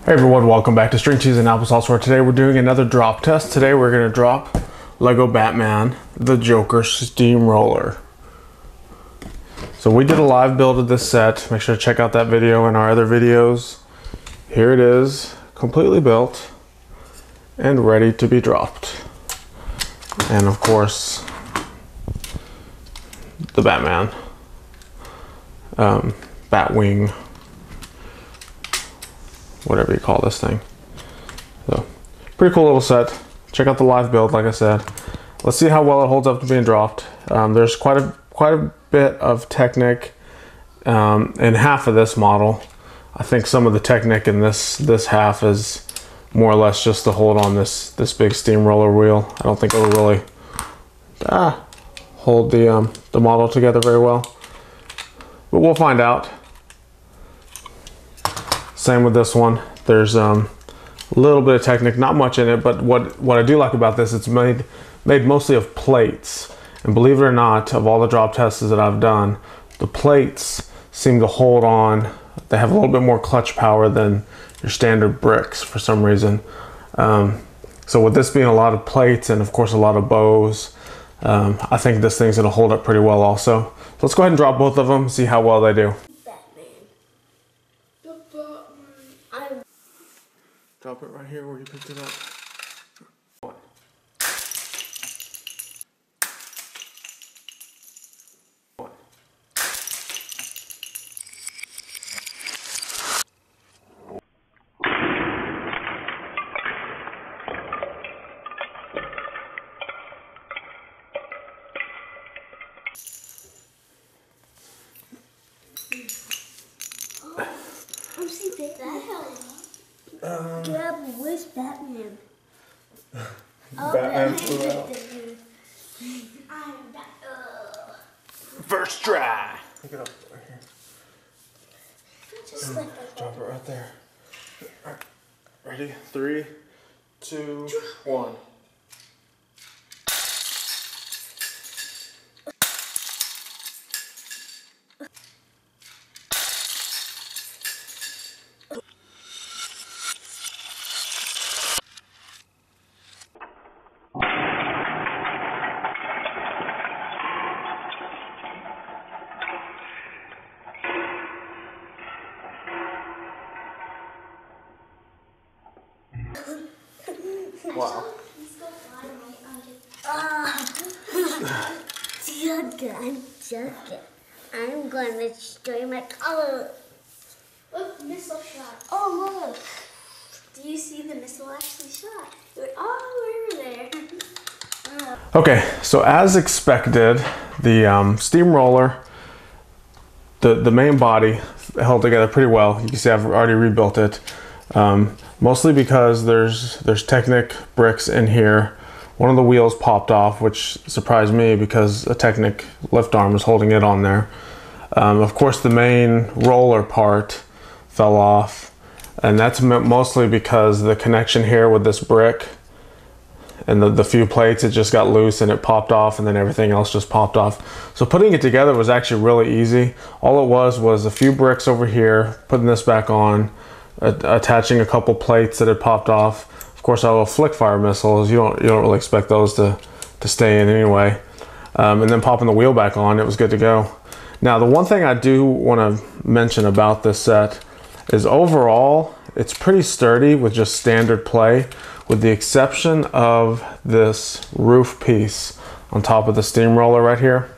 Hey everyone, welcome back to String Cheese and Applesauce, where today we're doing another drop test. Today we're going to drop Lego Batman, the Joker Steamroller. So we did a live build of this set. Make sure to check out that video and our other videos. Here it is, completely built and ready to be dropped. And of course, the Batman, Batwing, whatever you call this thing. So pretty cool little set. Check out the live build, like I said. Let's see how well it holds up to being dropped. There's quite a bit of Technic in half of this model. I think some of the Technic in this half is more or less just to hold on this big steamroller wheel. I don't think it'll really hold the model together very well, but we'll find out. Same with this one. There's a little bit of Technic, not much in it, but what I do like about this, it's made mostly of plates. And believe it or not, of all the drop tests that I've done, the plates seem to hold on. They have a little bit more clutch power than your standard bricks for some reason. So with this being a lot of plates and of course a lot of bows, I think this thing's gonna hold up pretty well also. So let's go ahead and drop both of them, see how well they do. Drop it right here where you picked it up. Where's Batman? Batman flew out. First try. Pick it up right here. Just like drop it right there. All right. Ready? 3, 2, 1. Wow. I'm joking. I'm going to destroy my color. Look, missile shot. Oh, look. Do you see the missile actually shot? It went all over there. Okay, so as expected, the steamroller, the main body held together pretty well. You can see I've already rebuilt it. Mostly because there's Technic bricks in here. One of the wheels popped off, which surprised me because a Technic lift arm was holding it on there. Of course, the main roller part fell off, and that's mostly because the connection here with this brick and the few plates, it just got loose and it popped off, and then everything else just popped off. So putting it together was actually really easy. All it was a few bricks over here, putting this back on, attaching a couple plates that had popped off. Of course, our little flick fire missiles, you don't really expect those to stay in anyway. And then popping the wheel back on, it was good to go. Now, the one thing I do want to mention about this set is overall, it's pretty sturdy with just standard play, with the exception of this roof piece on top of the steamroller right here.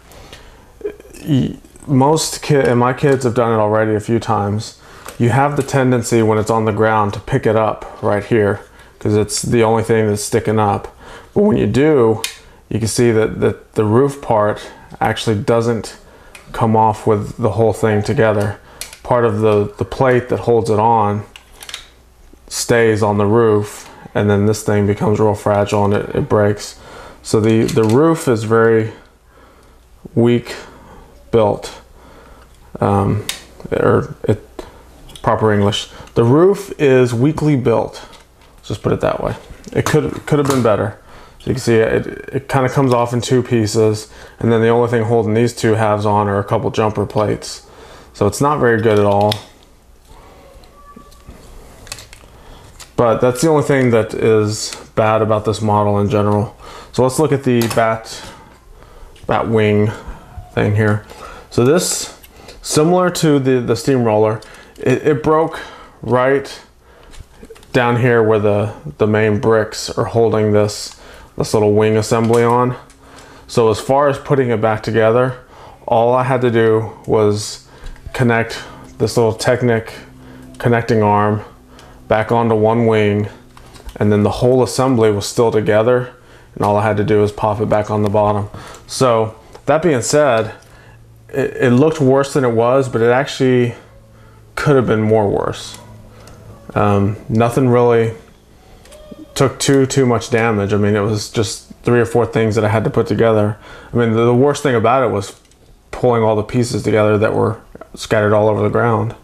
And my kids have done it already a few times. You have the tendency when it's on the ground to pick it up right here because it's the only thing that's sticking up. But when you do, you can see that the roof part actually doesn't come off with the whole thing together. Part of the plate that holds it on stays on the roof, and then this thing becomes real fragile and it breaks. So the roof is very weak built, proper English. The roof is weakly built. Let's just put it that way. It could have been better. So you can see it kind of comes off in two pieces, and then the only thing holding these two halves on are a couple jumper plates. So it's not very good at all. But that's the only thing that is bad about this model in general. So let's look at the bat wing thing here. So this, similar to the steamroller, it broke right down here where the main bricks are holding this little wing assembly on. So as far as putting it back together, all I had to do was connect this little Technic connecting arm back onto one wing, and then the whole assembly was still together, and all I had to do was pop it back on the bottom. So that being said, it looked worse than it was, but it actually could have been more worse. Nothing really took too much damage. I mean, it was just 3 or 4 things that I had to put together. I mean, the worst thing about it was pulling all the pieces together that were scattered all over the ground.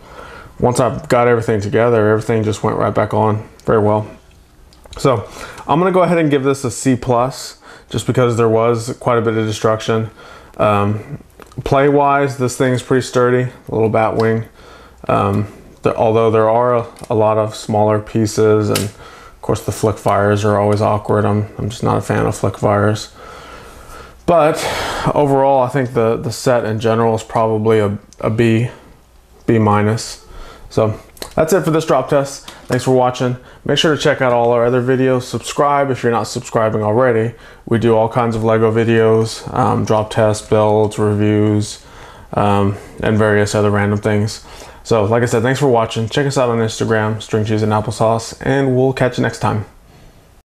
Once I got everything together, everything just went right back on very well. So I'm gonna go ahead and give this a C+, just because there was quite a bit of destruction. Play-wise, this thing's pretty sturdy, a little bat wing. Although there are a lot of smaller pieces, and of course the flick fires are always awkward. I'm just not a fan of flick fires. But overall, I think the set in general is probably a B minus. So that's it for this drop test. Thanks for watching. Make sure to check out all our other videos. Subscribe if you're not subscribing already. We do all kinds of Lego videos, drop tests, builds, reviews, and various other random things. So like I said, thanks for watching. Check us out on Instagram, String Cheese and Applesauce, and we'll catch you next time.